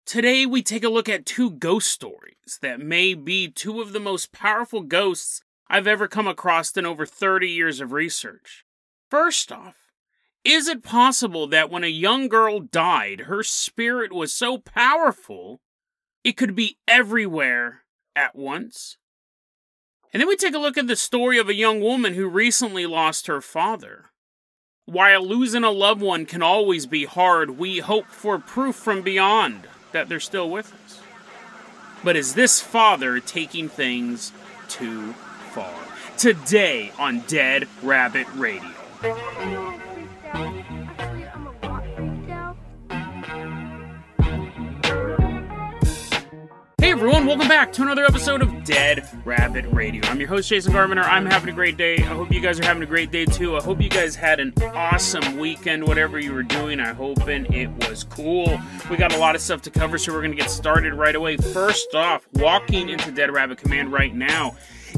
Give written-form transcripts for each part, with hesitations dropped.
Today we take a look at two ghost stories that may be two of the most powerful ghosts I've ever come across in over 30 years of research. First off, is it possible that when a young girl died, her spirit was so powerful, it could be everywhere at once? And then we take a look at the story of a young woman who recently lost her father. While losing a loved one can always be hard, we hope for proof from beyond that they're still with us. But is this father taking things too far? Today on Dead Rabbit Radio. Hey everyone, welcome back to another episode of Dead Rabbit Radio. I'm your host, Jason Garviner. I'm having a great day. I hope you guys are having a great day too. I hope you guys had an awesome weekend, whatever you were doing. I'm hoping it was cool. We got a lot of stuff to cover, so we're going to get started right away. First off, walking into Dead Rabbit Command right now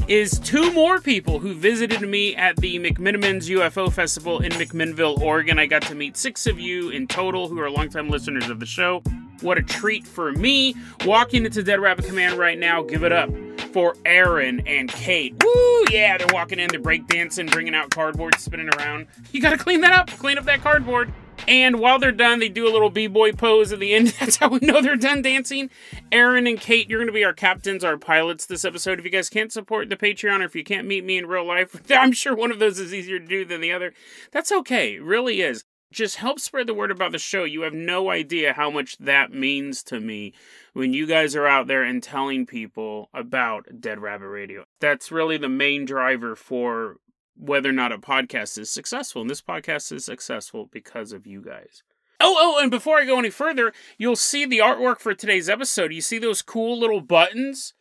is two more people who visited me at the McMinimans UFO Festival in McMinnville, Oregon. I got to meet 6 of you in total who are longtime listeners of the show. What a treat for me. Walking into Dead Rabbit Command right now, give it up for Aaron and Kate. Woo! Yeah, they're walking in, they're breakdancing, bringing out cardboard, spinning around. You gotta clean that up, clean up that cardboard. And while they're done, they do a little b-boy pose at the end. That's how we know they're done dancing. Aaron and Kate, you're going to be our captains, our pilots this episode. If you guys can't support the Patreon or if you can't meet me in real life, I'm sure one of those is easier to do than the other. That's okay. It really is. Just help spread the word about the show. You have no idea how much that means to me when you guys are out there and telling people about Dead Rabbit Radio. That's really the main driver for whether or not a podcast is successful. And this podcast is successful because of you guys. Oh, and before I go any further, you'll see the artwork for today's episode. You see those cool little buttons?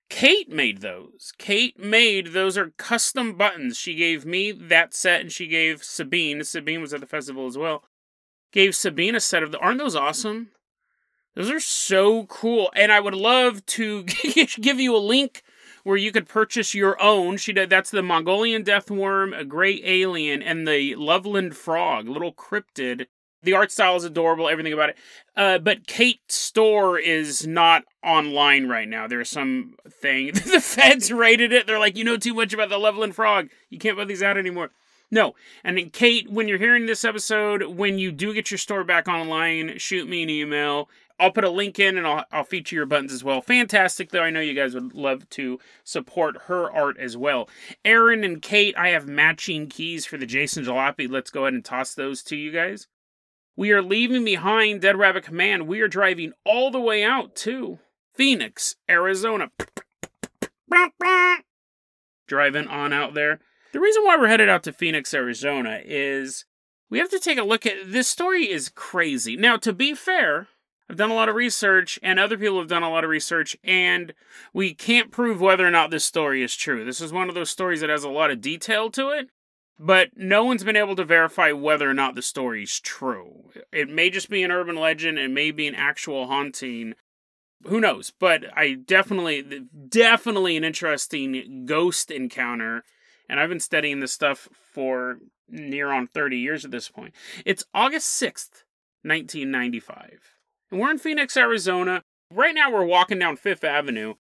Kate made those. Those are custom buttons. She gave me that set, and she gave Sabine was at the festival as well, gave Sabine a set of aren't those awesome? Those are so cool, and I would love to give you a link where you could purchase your own. That's the Mongolian Deathworm, a gray alien, and the Loveland Frog, little cryptid. The art style is adorable, everything about it. But Kate's store is not online right now. There's some thing. The feds raided it. They're like, you know too much about the Loveland Frog. You can't put these out anymore. No. And then Kate, when you're hearing this episode, when you do get your store back online, shoot me an email. I'll put a link in and I'll feature your buttons as well. Fantastic, though. I know you guys would love to support her art as well. Aaron and Kate, I have matching keys for the Jason Jalopy. Let's go ahead and toss those to you guys. We are leaving behind Dead Rabbit Command. We are driving all the way out to Phoenix, Arizona. Driving on out there. The reason why we're headed out to Phoenix, Arizona is we have to take a look at this story is crazy. Now, to be fair, I've done a lot of research and other people have done a lot of research and we can't prove whether or not this story is true. This is one of those stories that has a lot of detail to it. But no one's been able to verify whether or not the story's true. It may just be an urban legend. It may be an actual haunting. Who knows? But I definitely an interesting ghost encounter. And I've been studying this stuff for near on 30 years at this point. It's August 6th, 1995. And we're in Phoenix, Arizona. Right now we're walking down 5th Avenue.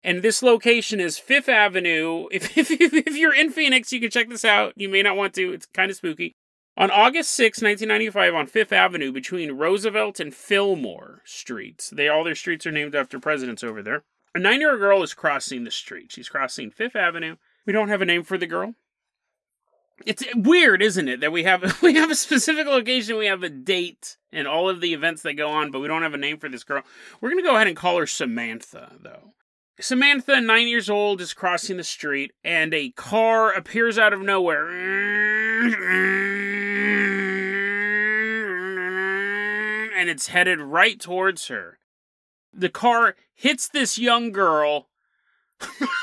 And this location is 5th Avenue. If you're in Phoenix, you can check this out. You may not want to. It's kind of spooky. On August 6, 1995, on 5th Avenue, between Roosevelt and Fillmore Streets. All their streets are named after presidents over there. A 9-year-old girl is crossing the street. She's crossing 5th Avenue. We don't have a name for the girl. It's weird, isn't it, that we have a specific location, we have a date, and all of the events that go on, but we don't have a name for this girl. We're going to go ahead and call her Samantha, though. Samantha, 9 years old, is crossing the street, and a car appears out of nowhere. And it's headed right towards her. The car hits this young girl.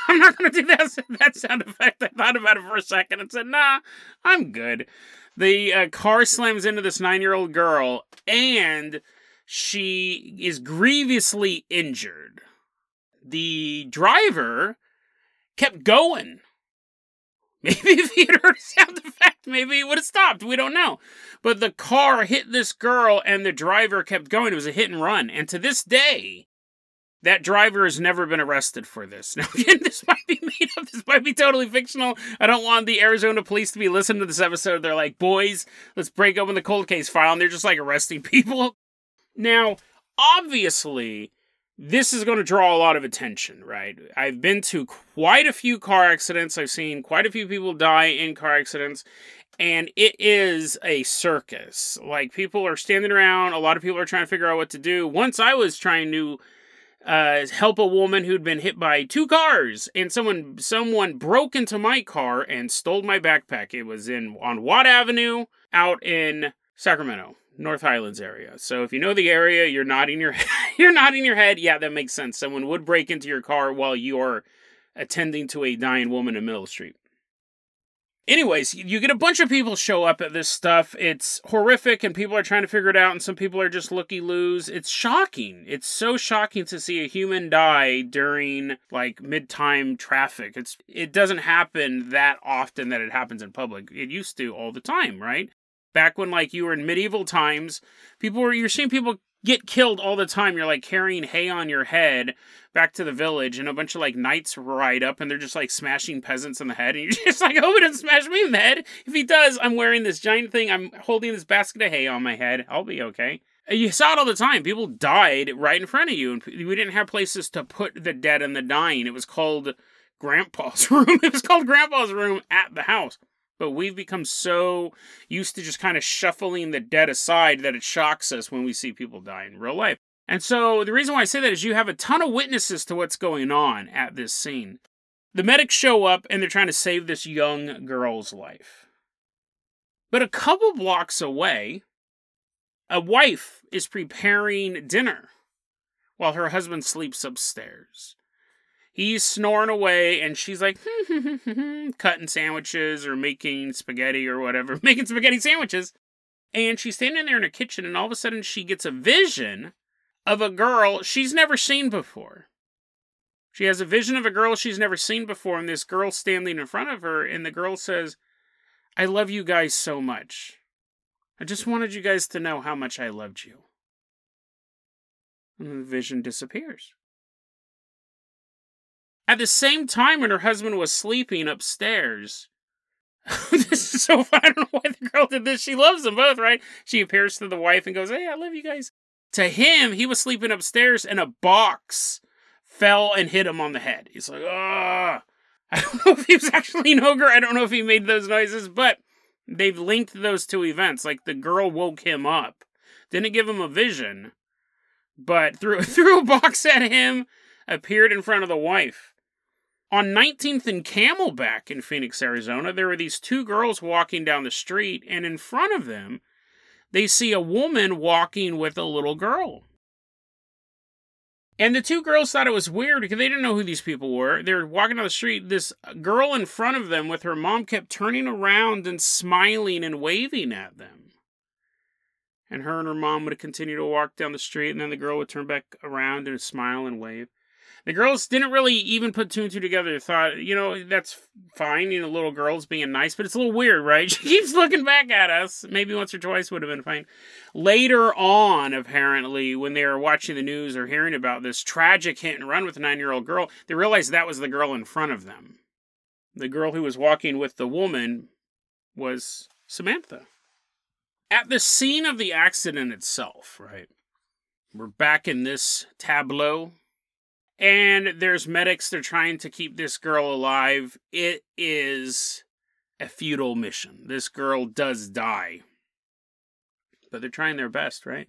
I'm not going to do that sound effect. I thought about it for a second and said, nah, I'm good. The car slams into this 9-year-old girl, and she is grievously injured. The driver kept going. Maybe if he had heard a sound effect, maybe he would have stopped. We don't know. But the car hit this girl, and the driver kept going. It was a hit and run. And to this day, that driver has never been arrested for this. Now, again, this might be made up. This might be totally fictional. I don't want the Arizona police to be listening to this episode. They're like, boys, let's break open the cold case file. And they're just like arresting people. Now, obviously, this is going to draw a lot of attention, right? I've been to quite a few car accidents. I've seen quite a few people die in car accidents. And it is a circus. Like, people are standing around. A lot of people are trying to figure out what to do. Once I was trying to help a woman who'd been hit by 2 cars, and someone broke into my car and stole my backpack. It was on Watt Avenue out in Sacramento, North Highlands area. So if you know the area, you're nodding your head. Yeah, that makes sense. Someone would break into your car while you're attending to a dying woman in the middle of the street. Anyways, you get a bunch of people show up at this stuff. It's horrific, and people are trying to figure it out, and some people are just looky-loos. It's shocking. It's so shocking to see a human die during, like, mid-time traffic. It doesn't happen that often that it happens in public. It used to all the time, right? Back when, like, you were in medieval times, you're seeing people get killed all the time. You're, like, carrying hay on your head back to the village, and a bunch of, like, knights ride up, and they're just, like, smashing peasants in the head, and you're just like, oh, he doesn't smash me in the head. If he does, I'm wearing this giant thing, I'm holding this basket of hay on my head, I'll be okay. You saw it all the time. People died right in front of you, and we didn't have places to put the dead and the dying. It was called Grandpa's room. It was called Grandpa's room at the house. But we've become so used to just kind of shuffling the dead aside that it shocks us when we see people die in real life. And so the reason why I say that is you have a ton of witnesses to what's going on at this scene. The medics show up, and they're trying to save this young girl's life. But a couple blocks away, a wife is preparing dinner while her husband sleeps upstairs. He's snoring away, and she's like, cutting sandwiches or making spaghetti or whatever. Making spaghetti sandwiches. And she's standing there in her kitchen, and all of a sudden she gets a vision of a girl she's never seen before. She has a vision of a girl she's never seen before, and this girl standing in front of her, and the girl says, I love you guys so much. I just wanted you guys to know how much I loved you. And the vision disappears. At the same time, when her husband was sleeping upstairs, this is so fun. I don't know why the girl did this. She loves them both, right? She appears to the wife and goes, hey, I love you guys. To him, he was sleeping upstairs, and a box fell and hit him on the head. He's like, ah. I don't know if he was actually an ogre. I don't know if he made those noises, but they've linked those two events. Like, the girl woke him up. Didn't give him a vision, but threw a box at him, appeared in front of the wife. On 19th and Camelback in Phoenix, Arizona, there were these 2 girls walking down the street, and in front of them, they see a woman walking with a little girl. And the 2 girls thought it was weird because they didn't know who these people were. They were walking down the street. This girl in front of them with her mom kept turning around and smiling and waving at them. And her and her mom would continue to walk down the street, and then the girl would turn back around and smile and wave. The girls didn't really even put 2 and 2 together. They thought, that's fine, little girls being nice, but it's a little weird, right? She keeps looking back at us. Maybe once or twice would have been fine. Later on, apparently, when they were watching the news or hearing about this tragic hit and run with a 9-year-old girl, they realized that was the girl in front of them. The girl who was walking with the woman was Samantha. At the scene of the accident itself, right? We're back in this tableau. And there's medics, they're trying to keep this girl alive. It is a futile mission. This girl does die. But they're trying their best, right?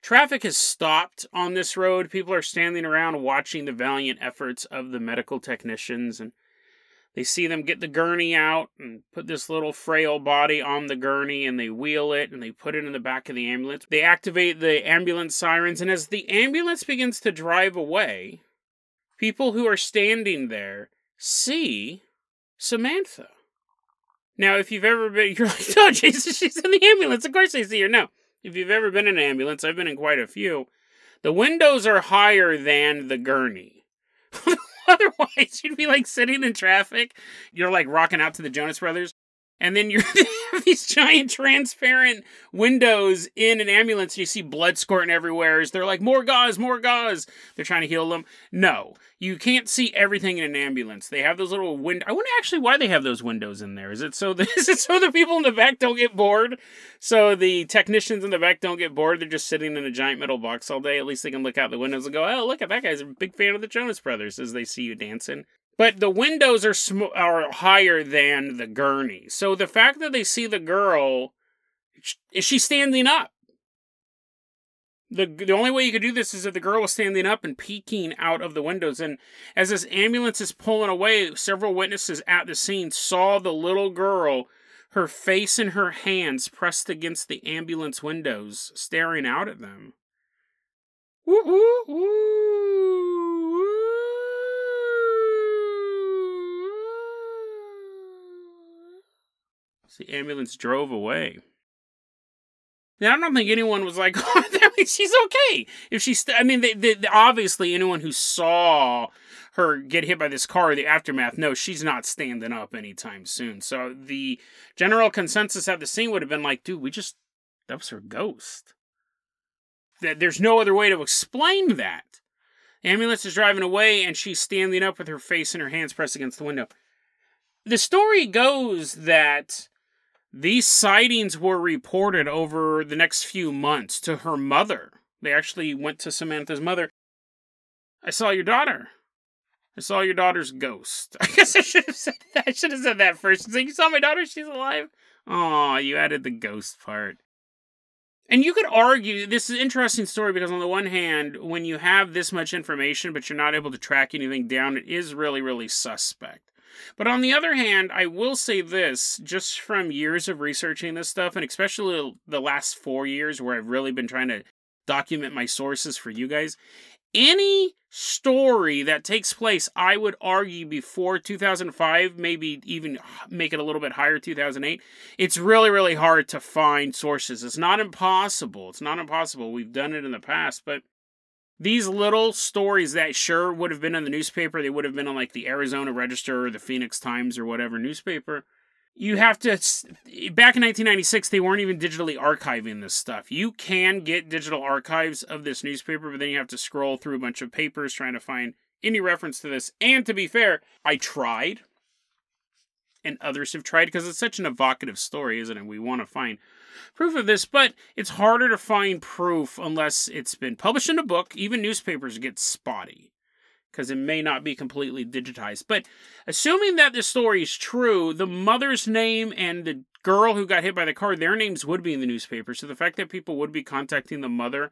Traffic has stopped on this road. People are standing around watching the valiant efforts of the medical technicians. And they see them get the gurney out and put this little frail body on the gurney. And they wheel it and they put it in the back of the ambulance. They activate the ambulance sirens. And as the ambulance begins to drive away, people who are standing there see Samantha. Now, if you've ever been, you're like, oh, Jesus, she's in the ambulance. Of course I see her. No. If you've ever been in an ambulance, I've been in quite a few, the windows are higher than the gurney. Otherwise, you'd be like sitting in traffic. You're like rocking out to the Jonas Brothers. And then you have these giant transparent windows in an ambulance. And you see blood squirting everywhere. They're like, more gauze, more gauze. They're trying to heal them. No, you can't see everything in an ambulance. They have those little windows. I wonder actually why they have those windows in there. Is it so the people in the back don't get bored? So the technicians in the back don't get bored. They're just sitting in a giant metal box all day. At least they can look out the windows and go, oh, look at that guy's a big fan of the Jonas Brothers as they see you dancing. But the windows are higher than the gurney. So the fact that they see the girl, is she standing up? The only way you could do this is if the girl was standing up and peeking out of the windows. And as this ambulance is pulling away, several witnesses at the scene saw the little girl, her face and her hands pressed against the ambulance windows, staring out at them. Woo, woo, woo. The ambulance drove away. Now, I don't think anyone was like, oh, that means she's okay. If she's, they obviously anyone who saw her get hit by this car, the aftermath, no, she's not standing up anytime soon. So the general consensus at the scene would have been like, dude, that was her ghost. There's no other way to explain that. The ambulance is driving away and she's standing up with her face and her hands pressed against the window. The story goes that these sightings were reported over the next few months to her mother. They actually went to Samantha's mother. I saw your daughter. I saw your daughter's ghost. I guess I should have said that. I should have said that first. So you saw my daughter? She's alive? Oh, you added the ghost part. And you could argue, this is an interesting story because on the one hand, when you have this much information but you're not able to track anything down, it is really, really suspect. But on the other hand, I will say this, just from years of researching this stuff, and especially the last 4 years where I've really been trying to document my sources for you guys, any story that takes place, I would argue, before 2005, maybe even make it a little bit higher, 2008, it's really, really hard to find sources. It's not impossible. It's not impossible. We've done it in the past, but these little stories that sure would have been in the newspaper, they would have been on like the Arizona Register or the Phoenix Times or whatever newspaper. You have to, back in 1996, they weren't even digitally archiving this stuff. You can get digital archives of this newspaper, but then you have to scroll through a bunch of papers trying to find any reference to this. And to be fair, I tried, and others have tried, because it's such an evocative story, isn't it? We want to find proof of this, but it's harder to find proof unless it's been published in a book. Even newspapers get spotty because it may not be completely digitized. But assuming that this story is true, the mother's name and the girl who got hit by the car, their names would be in the newspaper. So the fact that people would be contacting the mother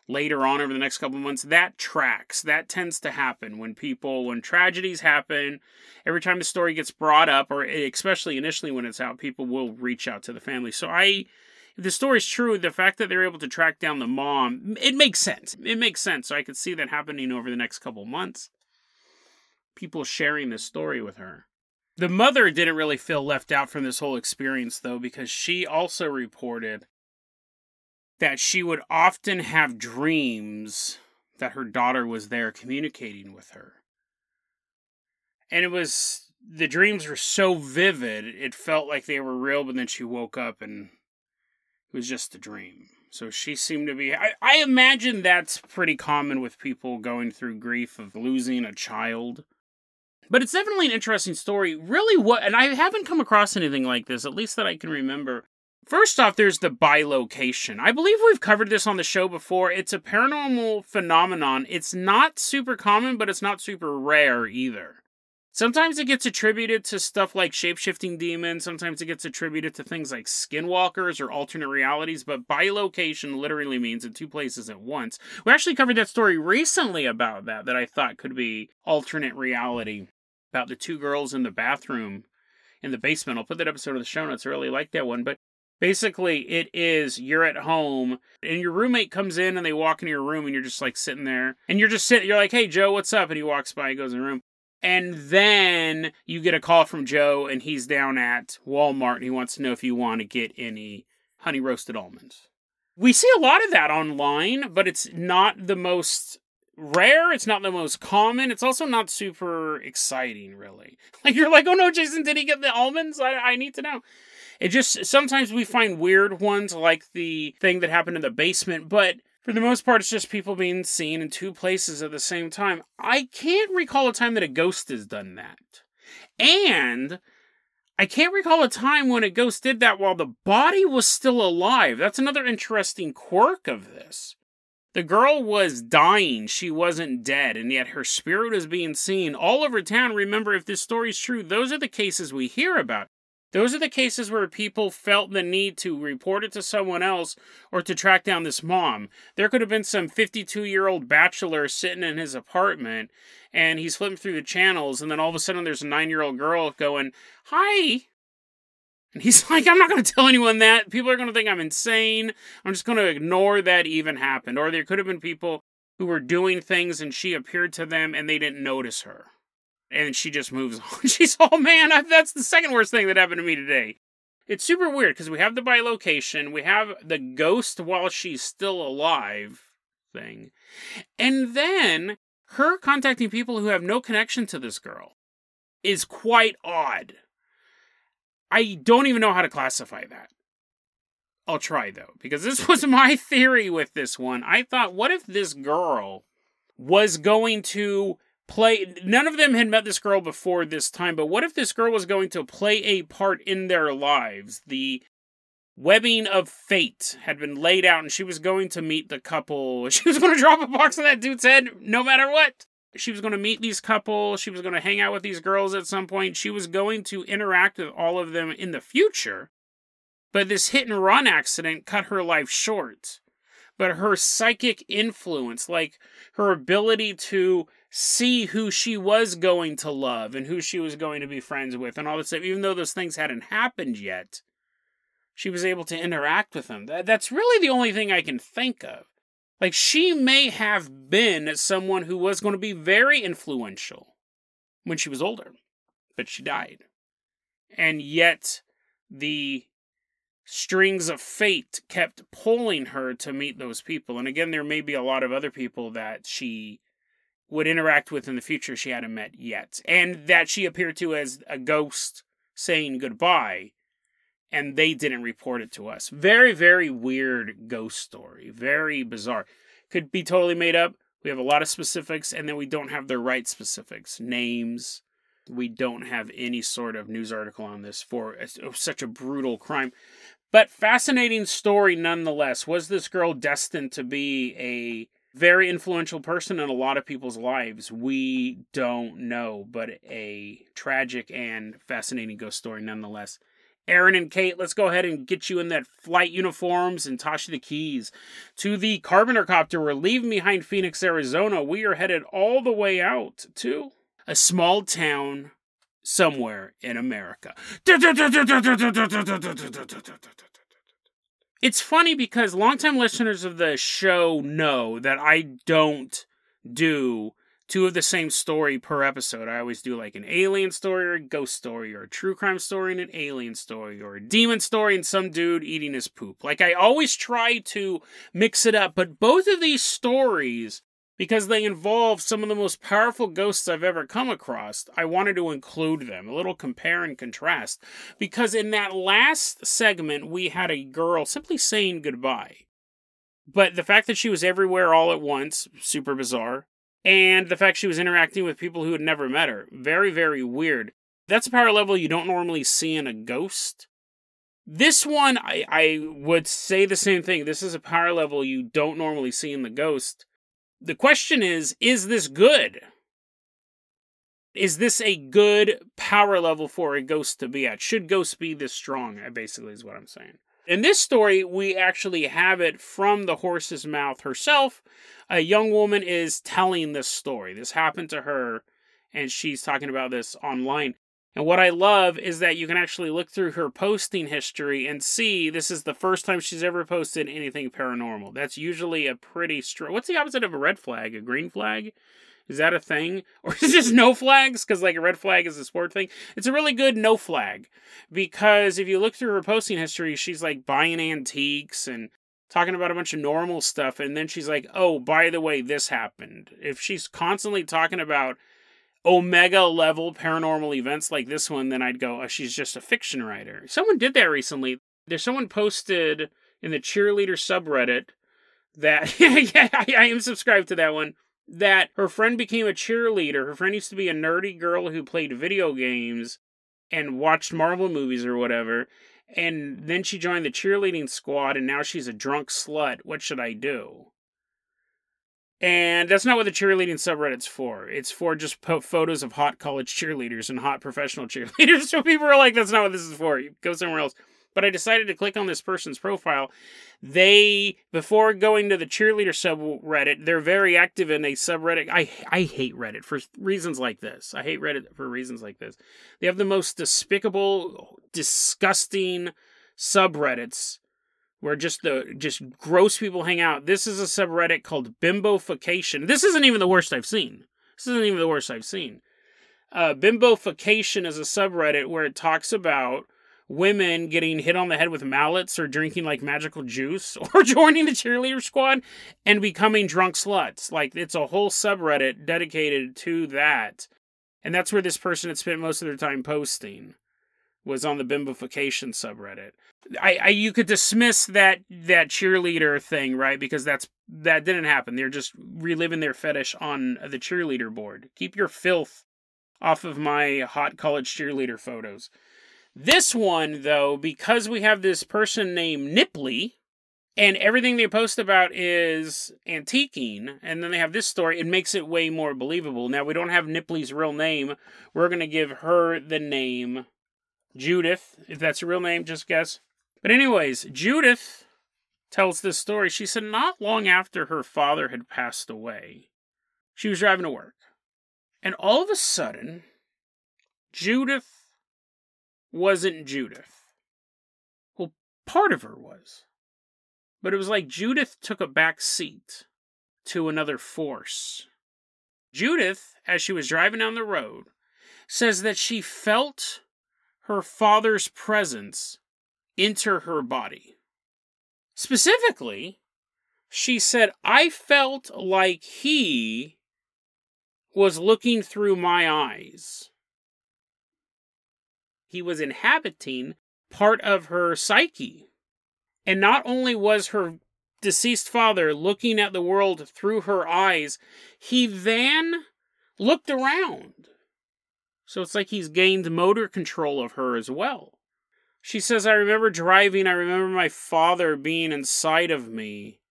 later on over the next couple of months, that tracks. That tends to happen when tragedies happen. Every time the story gets brought up, or especially initially when it's out, people will reach out to the family. So if the story's true, the fact that they're able to track down the mom, it makes sense. It makes sense. So I could see that happening over the next couple months. People sharing this story with her. The mother didn't really feel left out from this whole experience, though, because she also reported that she would often have dreams that her daughter was there communicating with her. And the dreams were so vivid, it felt like they were real, but then she woke up and it was just a dream. So she seemed to be, I imagine that's pretty common with people going through grief of losing a child. But it's definitely an interesting story. Really and I haven't come across anything like this, at least that I can remember. First off, there's the bilocation. I believe we've covered this on the show before. It's a paranormal phenomenon. It's not super common, but it's not super rare either. Sometimes it gets attributed to stuff like shape-shifting demons. Sometimes it gets attributed to things like skinwalkers or alternate realities. But bilocation literally means in two places at once. We actually covered that story recently about that I thought could be alternate reality. About the two girls in the bathroom in the basement. I'll put that episode in the show notes. I really like that one. But basically, it is, you're at home, and your roommate comes in, and they walk into your room, and you're just, like, sitting there. And you're like, hey, Joe, what's up? And he walks by, he goes in the room. And then you get a call from Joe, and he's down at Walmart, and he wants to know if you want to get any honey roasted almonds. We see a lot of that online, but it's not the most rare. It's not the most common. It's also not super exciting, really. Like, you're like, oh no, Jason, did he get the almonds? I need to know. It just, sometimes we find weird ones, like the thing that happened in the basement, but for the most part, it's just people being seen in two places at the same time. I can't recall a time that a ghost has done that. And I can't recall a time when a ghost did that while the body was still alive. That's another interesting quirk of this. The girl was dying. She wasn't dead, and yet her spirit was being seen all over town. Remember, if this story's true, those are the cases we hear about. Those are the cases where people felt the need to report it to someone else or to track down this mom. There could have been some 52-year-old bachelor sitting in his apartment, and he's flipping through the channels, and then all of a sudden there's a 9-year-old girl going, "Hi!" And he's like, I'm not going to tell anyone that. People are going to think I'm insane. I'm just going to ignore that even happened. Or there could have been people who were doing things, and she appeared to them, and they didn't notice her. And she just moves on. She's, oh man, that's the second worst thing that happened to me today. It's super weird, because we have the bilocation, we have the ghost while she's still alive thing, and then her contacting people who have no connection to this girl is quite odd. I don't even know how to classify that. I'll try, though, because this was my theory with this one. I thought, what if this girl was going to play... None of them had met this girl before this time, but what if this girl was going to play a part in their lives? The webbing of fate had been laid out, and she was going to meet the couple. She was going to drop a box on that dude's head no matter what. She was going to meet these couple. She was going to hang out with these girls at some point. She was going to interact with all of them in the future. But this hit-and-run accident cut her life short. But her psychic influence, like her ability to see who she was going to love and who she was going to be friends with and all this stuff, even though those things hadn't happened yet, she was able to interact with them. That's really the only thing I can think of. Like, she may have been someone who was going to be very influential when she was older, but she died. And yet, the strings of fate kept pulling her to meet those people. And again, there may be a lot of other people that she would interact with in the future she hadn't met yet. And that she appeared to as a ghost saying goodbye, and they didn't report it to us. Very, very weird ghost story. Very bizarre. Could be totally made up. We have a lot of specifics, and then we don't have the right specifics. Names. We don't have any sort of news article on this for such a brutal crime. But fascinating story nonetheless. Was this girl destined to be a very influential person in a lot of people's lives? We don't know, but a tragic and fascinating ghost story nonetheless. Aaron and Kate, let's go ahead and get you in that flight uniforms and toss you the keys to the Carpenter Copter. We're leaving behind Phoenix, Arizona. We are headed all the way out to a small town somewhere in America. It's funny because longtime listeners of the show know that I don't do two of the same story per episode. I always do like an alien story or a ghost story or a true crime story and an alien story or a demon story and some dude eating his poop. Like, I always try to mix it up, but both of these stories, because they involve some of the most powerful ghosts I've ever come across, I wanted to include them. A little compare and contrast. Because in that last segment, we had a girl simply saying goodbye. But the fact that she was everywhere all at once, super bizarre. And the fact she was interacting with people who had never met her. Very, very weird. That's a power level you don't normally see in a ghost. This one, I would say the same thing. This is a power level you don't normally see in the ghost. The question is this good? Is this a good power level for a ghost to be at? Should ghosts be this strong, basically, is what I'm saying. In this story, we actually have it from the horse's mouth herself. A young woman is telling this story. This happened to her, and she's talking about this online. And what I love is that you can actually look through her posting history and see this is the first time she's ever posted anything paranormal. That's usually a pretty strong... What's the opposite of a red flag? A green flag? Is that a thing? Or is it just no flags? Because like a red flag is a sport thing. It's a really good no flag. Because if you look through her posting history, she's like buying antiques and talking about a bunch of normal stuff, and then she's like, oh, by the way, this happened. If she's constantly talking about Omega-level paranormal events like this one, then I'd go, oh, she's just a fiction writer. Someone did that recently. There's someone posted in the Cheerleader subreddit that, yeah, I am subscribed to that one, that her friend became a cheerleader. Her friend used to be a nerdy girl who played video games and watched Marvel movies or whatever, and then she joined the cheerleading squad, and now she's a drunk slut. What should I do? And that's not what the cheerleading subreddit's for. It's for just photos of hot college cheerleaders and hot professional cheerleaders. So people are like, that's not what this is for. You go somewhere else. But I decided to click on this person's profile. They, before going to the cheerleader subreddit, they're very active in a subreddit. I hate Reddit for reasons like this. I hate Reddit for reasons like this. They have the most despicable, disgusting subreddits where just gross people hang out. This is a subreddit called Bilocation. This isn't even the worst I've seen. Bilocation is a subreddit where it talks about women getting hit on the head with mallets or drinking like magical juice or joining the cheerleader squad and becoming drunk sluts. Like, it's a whole subreddit dedicated to that. And that's where this person had spent most of their time posting, was on the Bilocation subreddit. You could dismiss that cheerleader thing, right? Because that didn't happen. They're just reliving their fetish on the cheerleader board. Keep your filth off of my hot college cheerleader photos. This one, though, because we have this person named Nipley, and everything they post about is antiquing, and then they have this story, it makes it way more believable. Now, we don't have Nipley's real name. We're going to give her the name Judith. If that's her real name, just guess. But anyways, Judith tells this story. She said not long after her father had passed away, she was driving to work. And all of a sudden, Judith wasn't Judith. Well, part of her was. But it was like Judith took a back seat to another force. Judith, as she was driving down the road, says that she felt her father's presence enter her body. Specifically, she said, I felt like he was looking through my eyes. He was inhabiting part of her psyche. And not only was her deceased father looking at the world through her eyes, he then looked around. So it's like he's gained motor control of her as well. She says, I remember driving, I remember my father being inside of me,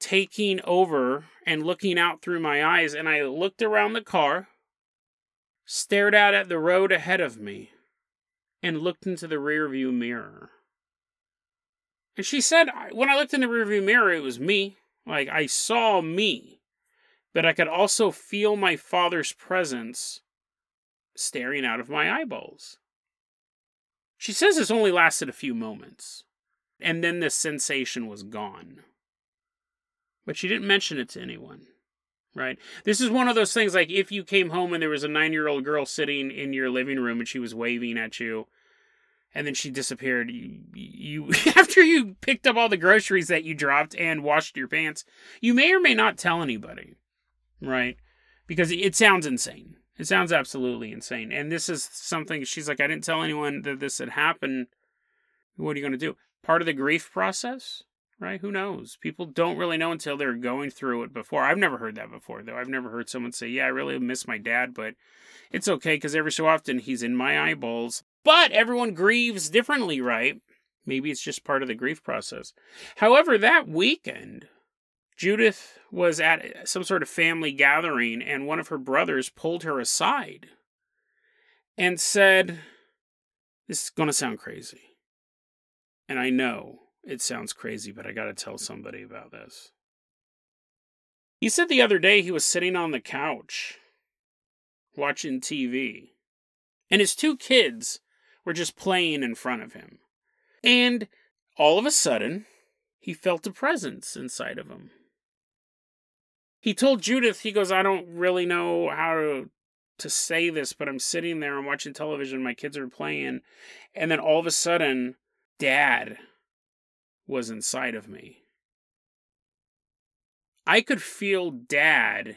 taking over and looking out through my eyes, and I looked around the car, stared out at the road ahead of me, and looked into the rearview mirror. And she said, when I looked in the rearview mirror, it was me. Like, I saw me. But I could also feel my father's presence staring out of my eyeballs. She says this only lasted a few moments. And then the sensation was gone. But she didn't mention it to anyone. Right? This is one of those things, like, if you came home and there was a 9-year-old girl sitting in your living room and she was waving at you, and then she disappeared, you after you picked up all the groceries that you dropped and washed your pants, you may or may not tell anybody, right? Because it sounds insane. It sounds absolutely insane. And this is something, she's like, I didn't tell anyone that this had happened. What are you going to do? Part of the grief process? Right? Who knows? People don't really know until they're going through it before. I've never heard that before, though. I've never heard someone say, yeah, I really miss my dad, but it's okay because every so often he's in my eyeballs. But everyone grieves differently, right? Maybe it's just part of the grief process. However, that weekend, Judith was at some sort of family gathering, and one of her brothers pulled her aside and said, this is going to sound crazy. And I know it sounds crazy, but I gotta tell somebody about this. He said the other day he was sitting on the couch watching TV, and his 2 kids were just playing in front of him. And all of a sudden, he felt a presence inside of him. He told Judith, he goes, I don't really know how to say this, but I'm sitting there, I'm watching television, my kids are playing, and then all of a sudden, Dad was inside of me. I could feel Dad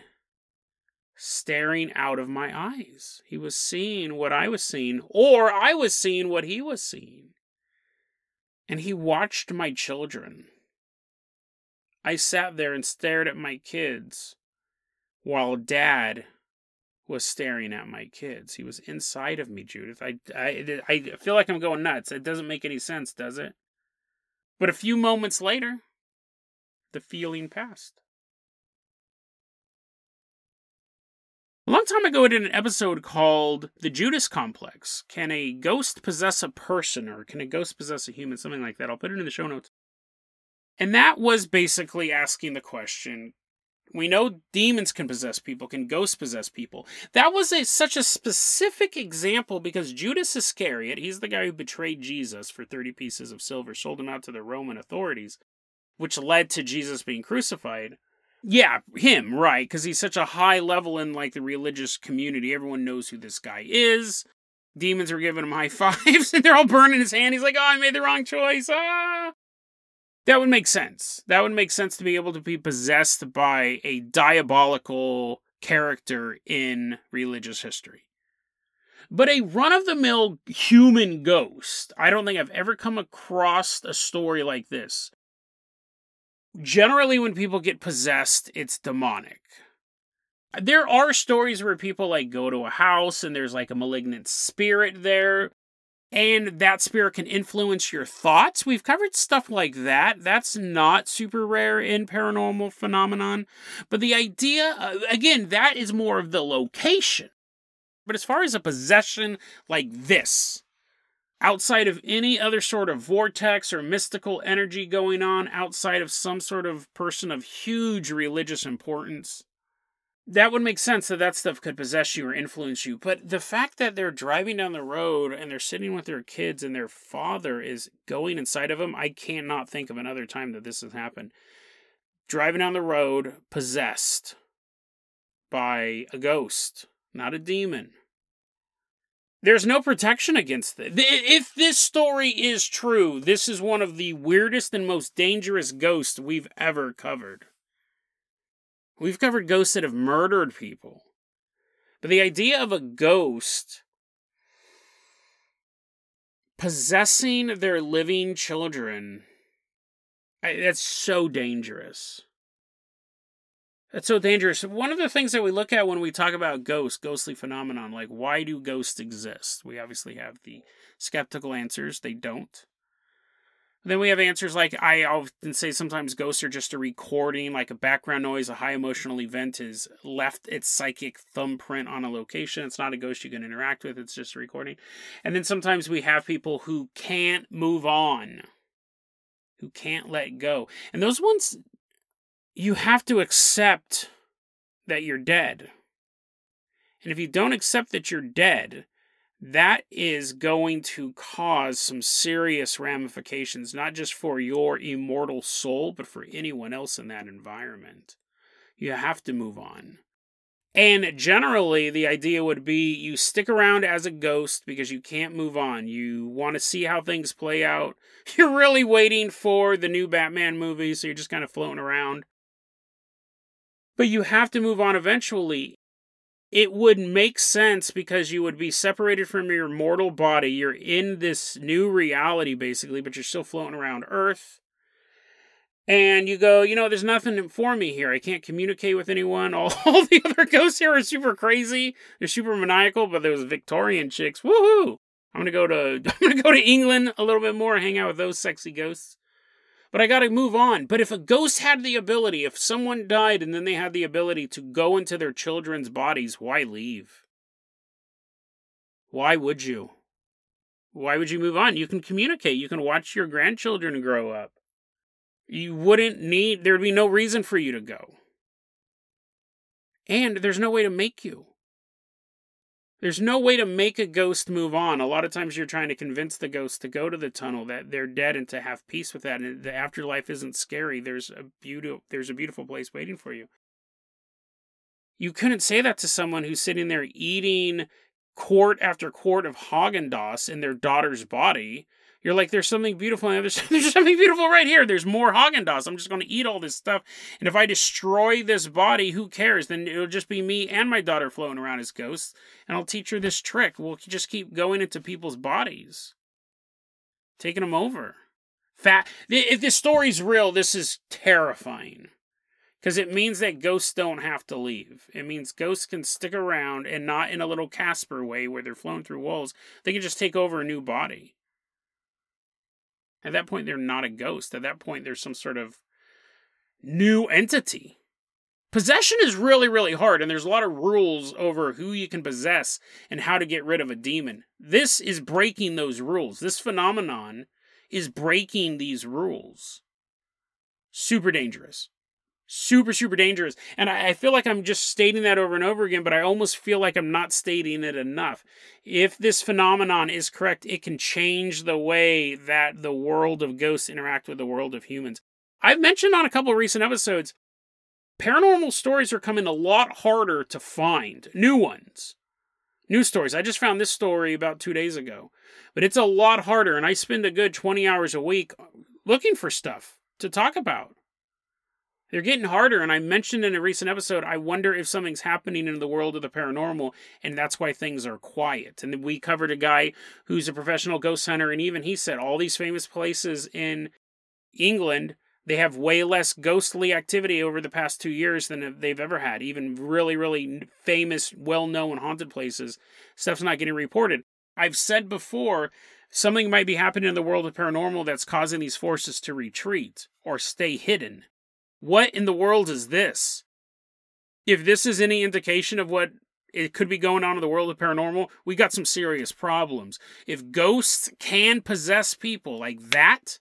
staring out of my eyes. He was seeing what I was seeing, or I was seeing what he was seeing. And he watched my children. I sat there and stared at my kids while Dad was staring at my kids. He was inside of me, Judith. I feel like I'm going nuts. It doesn't make any sense, does it? But a few moments later, the feeling passed. A long time ago, I did an episode called The Judas Complex. Can a ghost possess a person, or can a ghost possess a human? Something like that. I'll put it in the show notes. And that was basically asking the question, we know demons can possess people. Can ghosts possess people? That was such a specific example because Judas Iscariot, he's the guy who betrayed Jesus for 30 pieces of silver, sold him out to the Roman authorities, which led to Jesus being crucified. Yeah, him, right, because he's such a high level in like the religious community. Everyone knows who this guy is. Demons were giving him high fives, and they're all burning his hand. He's like, oh, I made the wrong choice. Ah! That would make sense. That would make sense to be able to be possessed by a diabolical character in religious history. But a run-of-the-mill human ghost, I don't think I've ever come across a story like this. Generally, when people get possessed, it's demonic. There are stories where people like go to a house and there's like a malignant spirit there, and that spirit can influence your thoughts. We've covered stuff like that. That's not super rare in paranormal phenomenon. But the idea, again, that is more of the location. But as far as a possession like this, outside of any other sort of vortex or mystical energy going on, outside of some sort of person of huge religious importance, that would make sense that stuff could possess you or influence you. But the fact that they're driving down the road and they're sitting with their kids and their father is going inside of them, I cannot think of another time that this has happened. Driving down the road, possessed by a ghost, not a demon. There's no protection against it. If this story is true, this is one of the weirdest and most dangerous ghosts we've ever covered. We've covered ghosts that have murdered people. But the idea of a ghost possessing their living children, that's so dangerous. That's so dangerous. One of the things that we look at when we talk about ghosts, ghostly phenomenon, like why do ghosts exist? We obviously have the skeptical answers. They don't. Then we have answers like, I often say sometimes ghosts are just a recording, like a background noise, a high emotional event has left its psychic thumbprint on a location. It's not a ghost you can interact with, it's just a recording. And then sometimes we have people who can't move on, who can't let go. And those ones, you have to accept that you're dead. And if you don't accept that you're dead, that is going to cause some serious ramifications, not just for your immortal soul, but for anyone else in that environment. You have to move on. And generally, the idea would be you stick around as a ghost because you can't move on. You want to see how things play out. You're really waiting for the new Batman movie, so you're just kind of floating around. But you have to move on eventually. It would make sense because you would be separated from your mortal body. You're in this new reality, basically, but you're still floating around Earth. And you go, there's nothing for me here. I can't communicate with anyone. All the other ghosts here are super crazy. They're super maniacal, but those Victorian chicks, woohoo! I'm gonna go to England a little bit more and hang out with those sexy ghosts. But I gotta move on. But if a ghost had the ability, if someone died and then they had the ability to go into their children's bodies, why leave? Why would you? Why would you move on? You can communicate. You can watch your grandchildren grow up. There'd be no reason for you to go. And there's no way to make you. There's no way to make a ghost move on. A lot of times you're trying to convince the ghost to go to the tunnel, that they're dead, and to have peace with that. And the afterlife isn't scary. There's a beautiful place waiting for you. You couldn't say that to someone who's sitting there eating quart after quart of Haagen-Dazs in their daughter's body. You're like, there's something beautiful, and there's something beautiful right here. There's more Haagen-Dazs. I'm just going to eat all this stuff. And if I destroy this body, who cares? Then it'll just be me and my daughter floating around as ghosts. And I'll teach her this trick. We'll just keep going into people's bodies. Taking them over. If this story's real, this is terrifying. Because it means that ghosts don't have to leave. It means ghosts can stick around and not in a little Casper way where they're flown through walls. They can just take over a new body. At that point, they're not a ghost. At that point, there's some sort of new entity. Possession is really, really hard, and there's a lot of rules over who you can possess and how to get rid of a demon. This is breaking those rules. This phenomenon is breaking these rules. Super dangerous. Super, super dangerous. And I feel like I'm just stating that over and over again, but I almost feel like I'm not stating it enough. If this phenomenon is correct, it can change the way that the world of ghosts interact with the world of humans. I've mentioned on a couple of recent episodes, paranormal stories are coming a lot harder to find. New ones. New stories. I just found this story about 2 days ago. But it's a lot harder, and I spend a good 20 hours a week looking for stuff to talk about. They're getting harder, and I mentioned in a recent episode, I wonder if something's happening in the world of the paranormal, and that's why things are quiet. And then we covered a guy who's a professional ghost hunter, and even he said all these famous places in England, they have way less ghostly activity over the past 2 years than they've ever had. Even really, really famous, well-known haunted places, stuff's not getting reported. I've said before, something might be happening in the world of paranormal that's causing these forces to retreat or stay hidden. What in the world is this? If this is any indication of what it could be going on in the world of paranormal, we got some serious problems. If ghosts can possess people like that,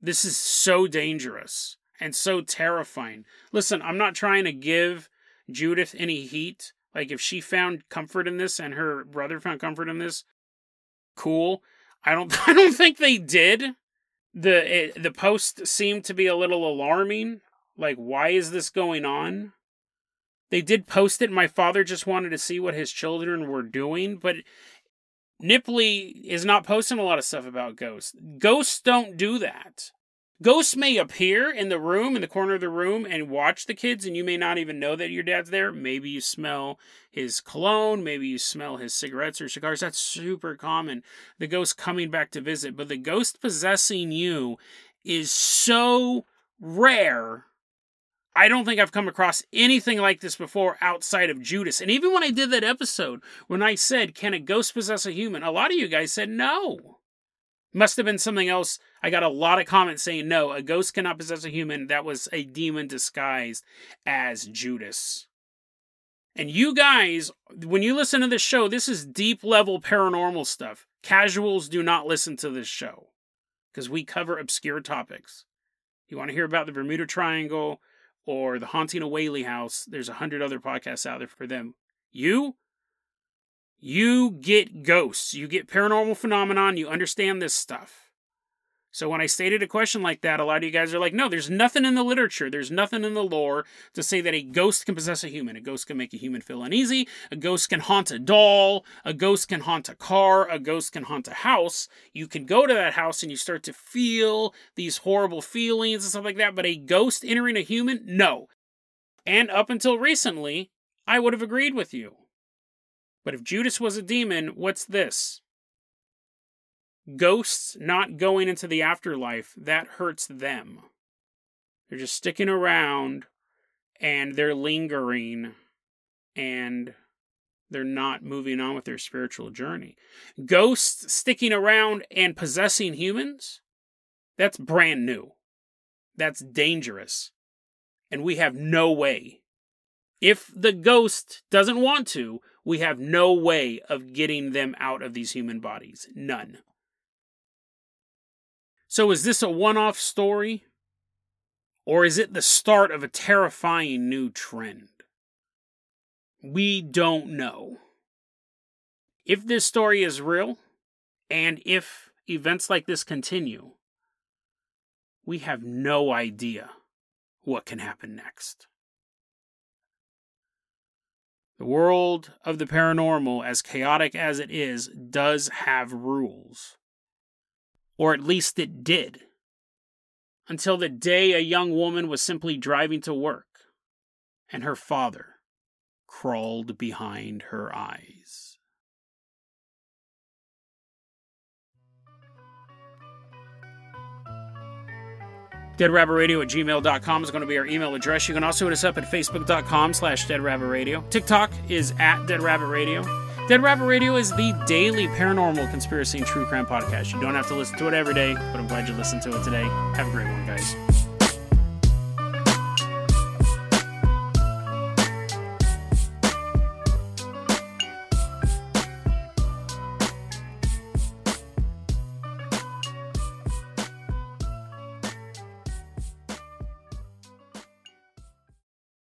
this is so dangerous and so terrifying. Listen, I'm not trying to give Judith any heat. Like, if she found comfort in this and her brother found comfort in this, cool. I don't think they did. The post seemed to be a little alarming. Like, why is this going on? They did post it. My father just wanted to see what his children were doing, but Nipley is not posting a lot of stuff about ghosts. Ghosts don't do that. Ghosts may appear in the room, in the corner of the room, and watch the kids, and you may not even know that your dad's there. Maybe you smell his cologne. Maybe you smell his cigarettes or cigars. That's super common. The ghost coming back to visit. But the ghost possessing you is so rare. I don't think I've come across anything like this before outside of Judas. And even when I did that episode, when I said, can a ghost possess a human? A lot of you guys said no. Must have been something else. I got a lot of comments saying, no, a ghost cannot possess a human. That was a demon disguised as Judas. And you guys, when you listen to this show, this is deep level paranormal stuff. Casuals do not listen to this show because we cover obscure topics. You want to hear about the Bermuda Triangle or the haunting of Whaley House, there's 100 other podcasts out there for them. You get ghosts. You get paranormal phenomenon. You understand this stuff. So when I stated a question like that, a lot of you guys are like, no, there's nothing in the literature. There's nothing in the lore to say that a ghost can possess a human. A ghost can make a human feel uneasy. A ghost can haunt a doll. A ghost can haunt a car. A ghost can haunt a house. You can go to that house and you start to feel these horrible feelings and stuff like that. But a ghost entering a human? No. And up until recently, I would have agreed with you. But if Judas was a demon, what's this? Ghosts not going into the afterlife, that hurts them. They're just sticking around, and they're lingering, and they're not moving on with their spiritual journey. Ghosts sticking around and possessing humans, that's brand new. That's dangerous. And we have no way. If the ghost doesn't want to, we have no way of getting them out of these human bodies. None. So is this a one-off story? Or is it the start of a terrifying new trend? We don't know. If this story is real, and if events like this continue, we have no idea what can happen next. The world of the paranormal, as chaotic as it is, does have rules. Or at least it did. Until the day a young woman was simply driving to work, and her father crawled behind her eyes. DeadRabbitRadio@gmail.com is going to be our email address. You can also hit us up at Facebook.com/DeadRabbitRadio. TikTok is at DeadRabbitRadio. Dead Rabbit Radio is the daily paranormal conspiracy and true crime podcast. You don't have to listen to it every day, but I'm glad you listened to it today. Have a great one, guys.